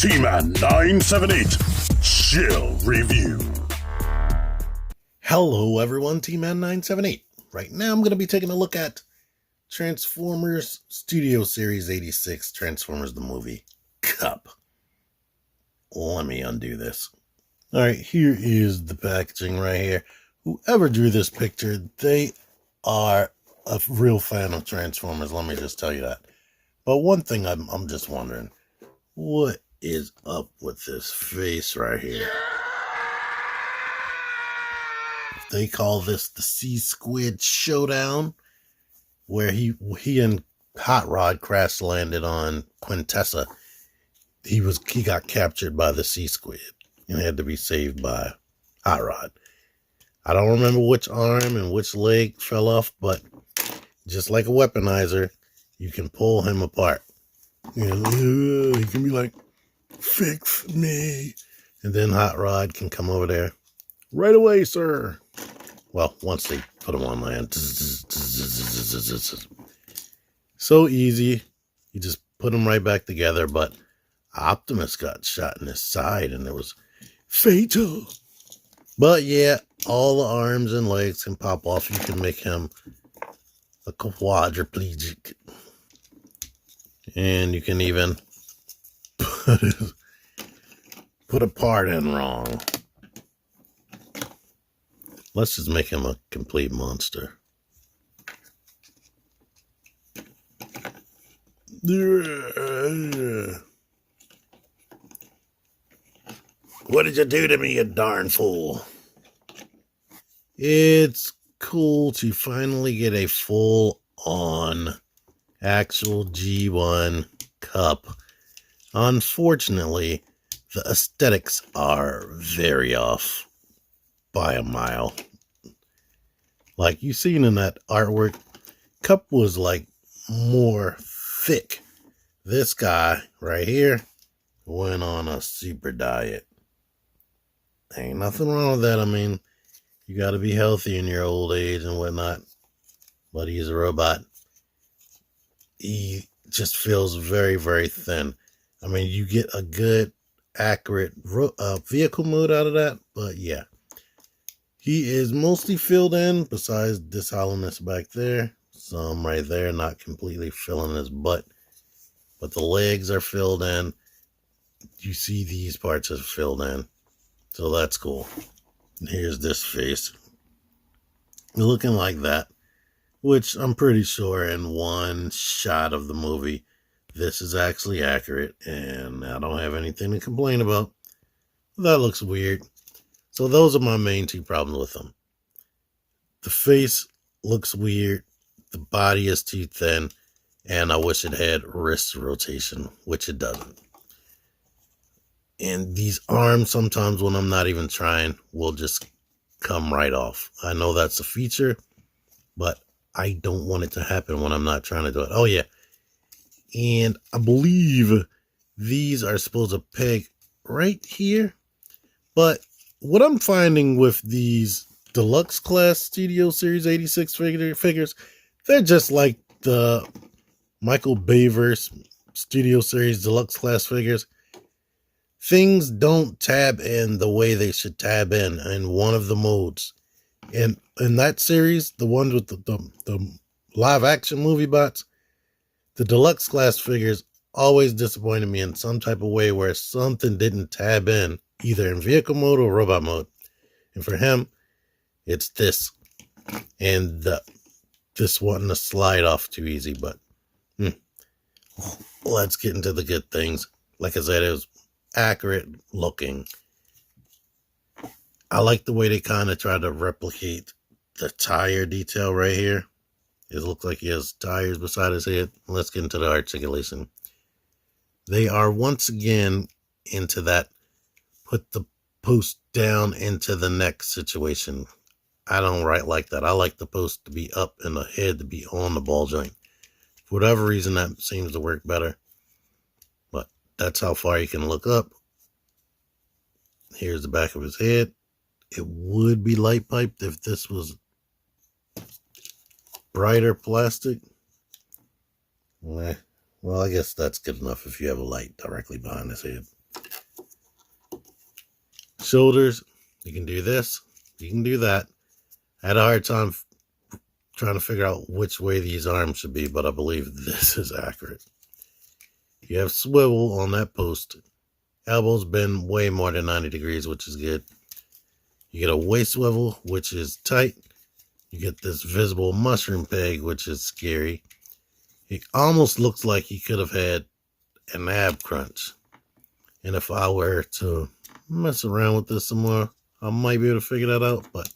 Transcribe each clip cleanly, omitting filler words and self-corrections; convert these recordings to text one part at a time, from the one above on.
T-Man 978 Chill Review. Hello everyone, T-Man 978. Right now I'm going to be taking a look at Transformers Studio Series 86, Transformers the Movie Kup. Let me undo this. Alright, here is the packaging right here. Whoever drew this picture, they are a real fan of Transformers, let me just tell you that. But one thing I'm just wondering, what is up with this face right here? They call this the Sea Squid Showdown, where he and Hot Rod crash landed on Quintessa. He got captured by the Sea Squid and had to be saved by Hot Rod. I don't remember which arm and which leg fell off, but just like a weaponizer, you can pull him apart. And he can be like, "Fix me," and then Hot Rod can come over there. "Right away, sir." Well, once they put him on land. So easy. You just put them right back together, but Optimus got shot in his side and it was fatal. But yeah, all the arms and legs can pop off. You can make him a quadriplegic. And you can even put a part in wrong. Let's just make him a complete monster. What did you do to me, you darn fool? It's cool to finally get a full-on actual G1 Kup. Unfortunately, the aesthetics are very off by a mile. Like you seen in that artwork, Kup was like more thick. This guy right here went on a super diet. Ain't nothing wrong with that. I mean, you got to be healthy in your old age and whatnot. But he's a robot. He just feels very, very thin. I mean, you get a good, accurate vehicle mode out of that. But yeah, he is mostly filled in, besides this hollowness back there. Some right there, not completely filling his butt. But the legs are filled in. You see these parts are filled in. So that's cool. And here's this face. Looking like that. Which I'm pretty sure in one shot of the movie, this is actually accurate. And I don't have anything to complain about. That looks weird. So those are my main two problems with him. The face looks weird. The body is too thin. And I wish it had wrist rotation, which it doesn't. And these arms, sometimes when I'm not even trying, will just come right off. I know that's a feature, but I don't want it to happen when I'm not trying to do it. Oh, yeah. And I believe these are supposed to peg right here. But what I'm finding with these deluxe class Studio Series 86 figures, they're just like the Michael Bayverse Studio Series deluxe class figures. Things don't tab in the way they should tab in one of the modes. And in that series, the ones with the live action movie bots, the deluxe class figures always disappointed me in some type of way where something didn't tab in, either in vehicle mode or robot mode. And for him, it's this. And this wanting to slide off too easy, but let's get into the good things. Like I said, it was accurate looking. I like the way they kind of try to replicate the tire detail right here. It looks like he has tires beside his head. Let's get into the articulation. They are once again into that put the post down into the neck situation. I don't like that. I like the post to be up and the head to be on the ball joint. For whatever reason, that seems to work better. But that's how far you can look up. Here's the back of his head. It would be light piped if this was brighter plastic. Well, I guess that's good enough if you have a light directly behind his head. Shoulders, you can do this, you can do that. I had a hard time trying to figure out which way these arms should be, but I believe this is accurate. You have swivel on that post. Elbows bend way more than 90 degrees, which is good. You get a waist swivel, which is tight. You get this visible mushroom peg, which is scary. It almost looks like he could have had an ab crunch. And if I were to mess around with this some more, I might be able to figure that out, but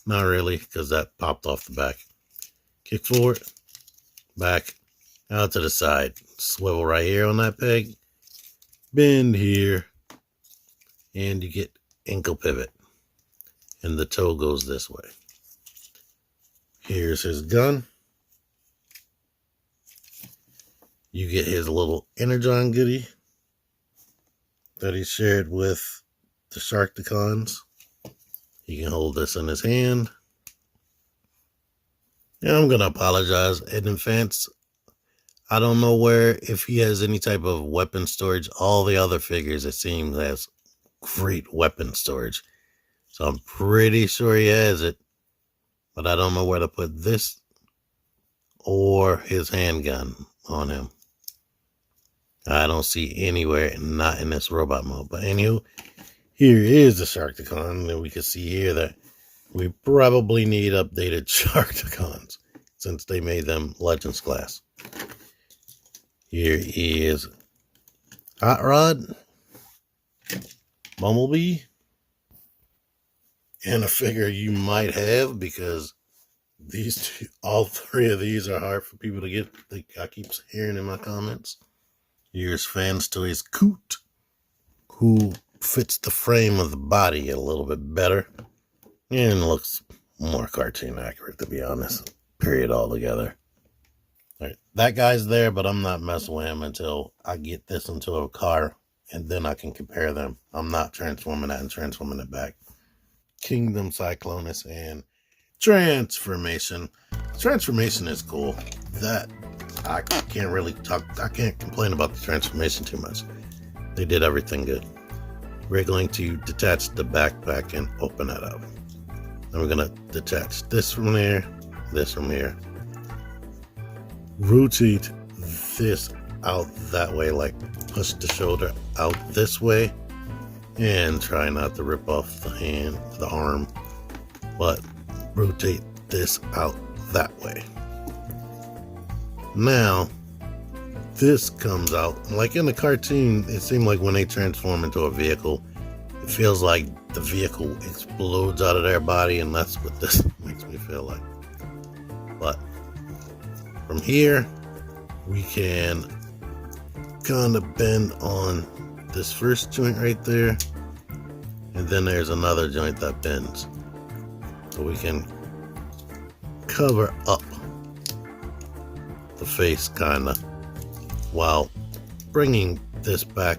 not really, because that popped off the back. Kick forward, back, out to the side. Swivel right here on that peg. Bend here. And you get ankle pivot. And the toe goes this way. Here's his gun. You get his little Energon goodie that he shared with the Sharkticons. He can hold this in his hand. And I'm going to apologize in advance. I don't know if he has any type of weapon storage. All the other figures, it seems, has great weapon storage. So I'm pretty sure he has it. But I don't know where to put this or his handgun on him. I don't see anywhere, not in this robot mode. But anywho, here is the Sharkticon. And we can see here that we probably need updated Sharkticons since they made them Legends class. Here is Hot Rod, Bumblebee, and a figure you might have because all three of these are hard for people to get. I keep hearing in my comments. Here's Fans Toys Coot, who fits the frame of the body a little bit better and looks more cartoon accurate, to be honest. Period altogether. All right, that guy's there, but I'm not messing with him until I get this into a car, and then I can compare them. I'm not transforming that and transforming it back. Kingdom Cyclonus and Transformation. Transformation is cool. That I can't really talk. I can't complain about the transformation too much. They did everything good. We're going to detach the backpack and open it up. Then we're going to detach this from there, this from here. Rotate this out that way, like push the shoulder out this way. And try not to rip off the hand, the arm, but rotate this out that way. Now, this comes out, like in the cartoon, it seemed like when they transform into a vehicle, it feels like the vehicle explodes out of their body, and that's what this makes me feel like. But from here, we can kind of bend on this first joint right there, and then there's another joint that bends, so we can cover up the face kind of while bringing this back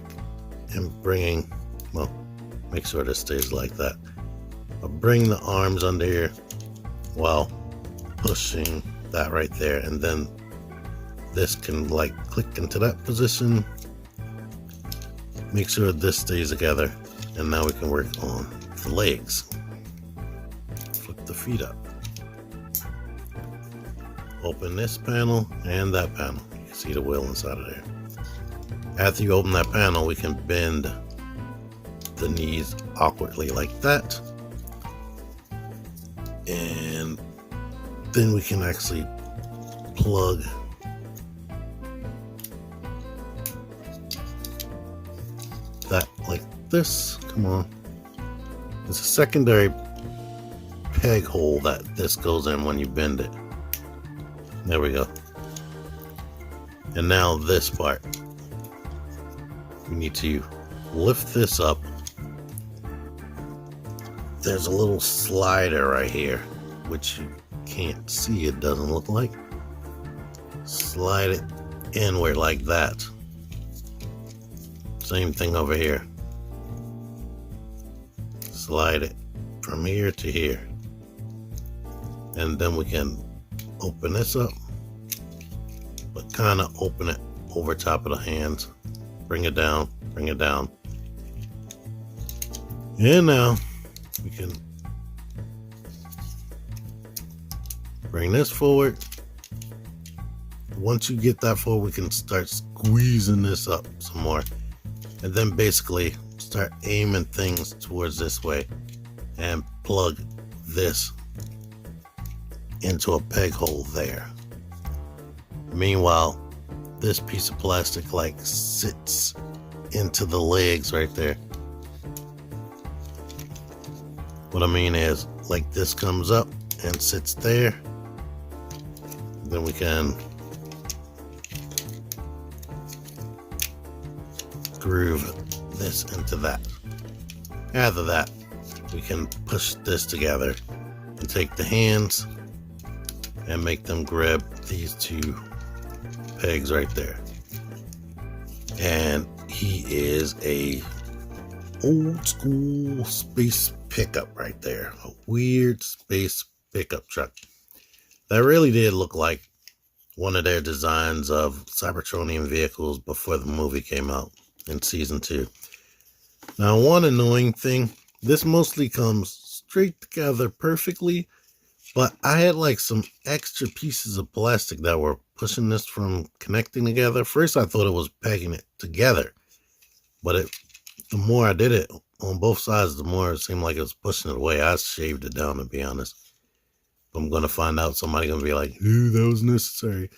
and make sure this stays like that. I'll bring the arms under here while pushing that right there, and then this can like click into that position. Make sure this stays together, and now we can work on the legs. Flip the feet up. Open this panel and that panel. You can see the wheel inside of there. After you open that panel, we can bend the knees awkwardly like that. And then we can actually plug that like this. Come on. There's a secondary peg hole that this goes in when you bend it. There we go. And now this part. We need to lift this up. There's a little slider right here, which you can't see, it doesn't look like. Slide it inward like that. Same thing over here. Slide it from here to here. And then we can open this up, but kind of open it over top of the hands. Bring it down, bring it down. And now we can bring this forward. Once you get that forward, we can start squeezing this up some more. And then basically start aiming things towards this way and plug this into a peg hole there. Meanwhile, this piece of plastic like sits into the legs right there. What I mean is, like, this comes up and sits there. Then we can groove this into that. After that, we can push this together and take the hands and make them grab these two pegs right there. And he is a old school space pickup right there. A weird space pickup truck. That really did look like one of their designs of Cybertronian vehicles before the movie came out in season 2. Now, one annoying thing, this mostly comes straight together perfectly, but I had like some extra pieces of plastic that were pushing this from connecting together. First, I thought it was pegging it together, but the more I did it on both sides, the more it seemed like it was pushing it away. I shaved it down, to be honest. I'm going to find out, somebody going to be like, ooh, that was necessary.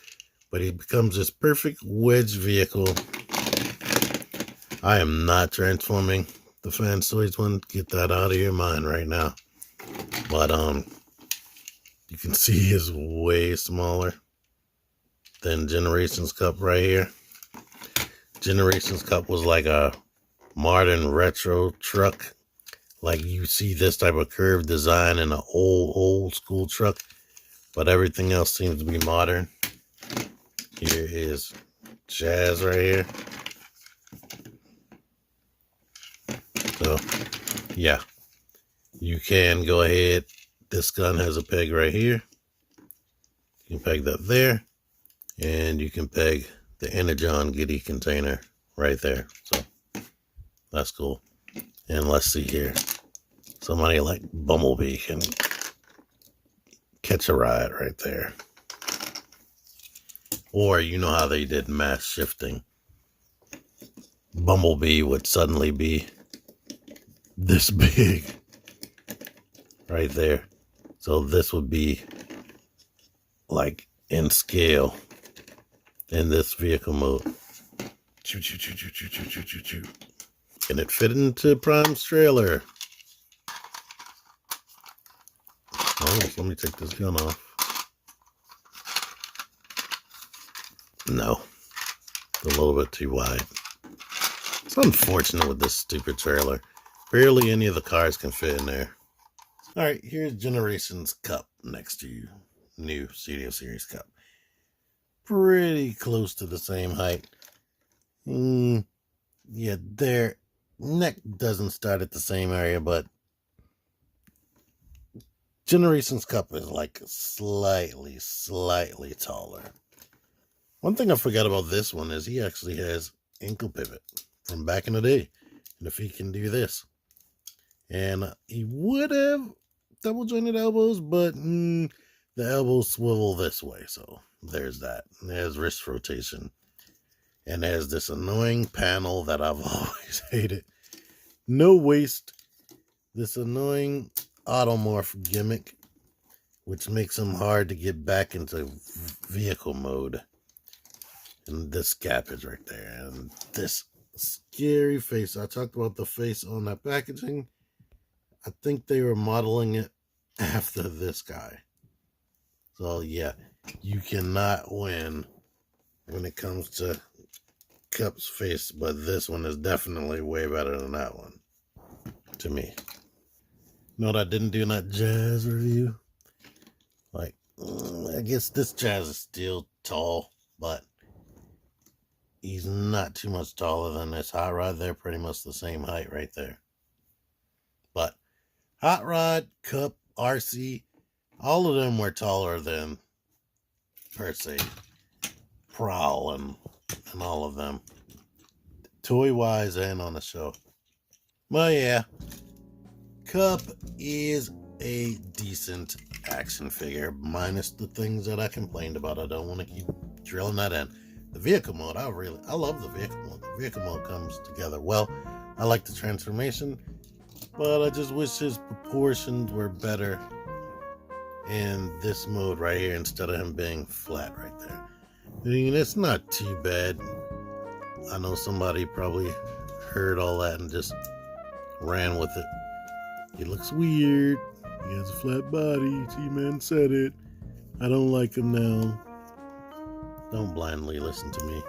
But it becomes this perfect wedge vehicle. I am not transforming the Fans Toys one. Get that out of your mind right now. But you can see it's way smaller than Generations Kup right here. Generations Kup was like a modern retro truck. Like, you see this type of curved design in an old school truck, but everything else seems to be modern. Here is Jazz right here. So, yeah, you can go ahead. This gun has a peg right here. You can peg that there, and you can peg the Energon Giddy container right there. So, that's cool. And let's see here. Somebody like Bumblebee can catch a ride right there. Or you know how they did mass shifting. Bumblebee would suddenly be this big right there. So this would be like in scale in this vehicle mode. Choo, choo, choo, choo, choo, choo, choo, choo, choo. Can it fit into Prime's trailer? Almost. Let me take this gun off. No. It's a little bit too wide. It's unfortunate with this stupid trailer. Barely any of the cars can fit in there. Alright, here's Generations Kup next to you. New Studio Series Kup. Pretty close to the same height. Yeah, their neck doesn't start at the same area, but Generations Kup is like slightly taller. One thing I forgot about this one is he actually has ankle pivot from back in the day. And if he can do this. And he would have double jointed elbows, but the elbows swivel this way. So there's that. And there's wrist rotation. And there's this annoying panel that I've always hated. No waist. This annoying automorph gimmick, which makes him hard to get back into vehicle mode. And this gap is right there. And this scary face. I talked about the face on that packaging. I think they were modeling it after this guy. So yeah, you cannot win when it comes to Kup's face, but this one is definitely way better than that one, to me. You know what I didn't do in that Jazz review? Like, I guess this Jazz is still tall, but he's not too much taller than this Hot Rod. They're pretty much the same height right there. But Hot Rod, Kup, RC, all of them were taller than, per se, Prowl and all of them. Toy-wise and on the show. Well, yeah. Kup is a decent action figure, minus the things that I complained about. I don't want to keep drilling that in. The vehicle mode, I love the vehicle mode. The vehicle mode comes together well. I like the transformation, but I just wish his proportions were better in this mode right here instead of him being flat right there. I mean, it's not too bad. I know somebody probably heard all that and just ran with it. He looks weird. He has a flat body. T-Man said it. I don't like him now. Don't blindly listen to me.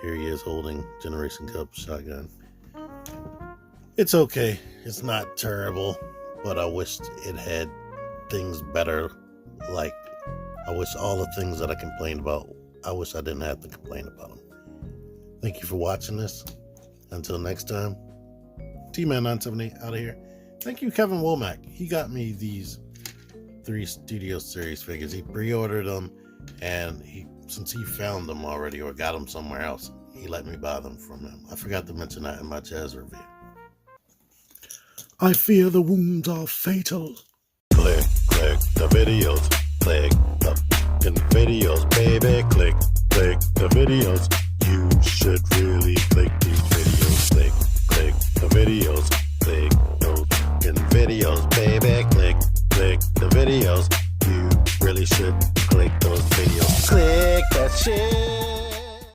Here he is holding Generation Kup shotgun. It's okay. It's not terrible, but I wished it had things better. Like, I wish all the things that I complained about, I wish I didn't have to complain about them. Thank you for watching this. Until next time, T-Man 978 out of here. Thank you, Kevin Womack. He got me these 3 Studio Series figures. He pre-ordered them, and since he found them already or got them somewhere else, he let me buy them from him. I forgot to mention that in my jazz review. I fear the wounds are fatal. Click the videos. Click the videos, baby. Click the videos. You should really click these videos. Click the videos. Click those videos, baby. Click the videos. You really should.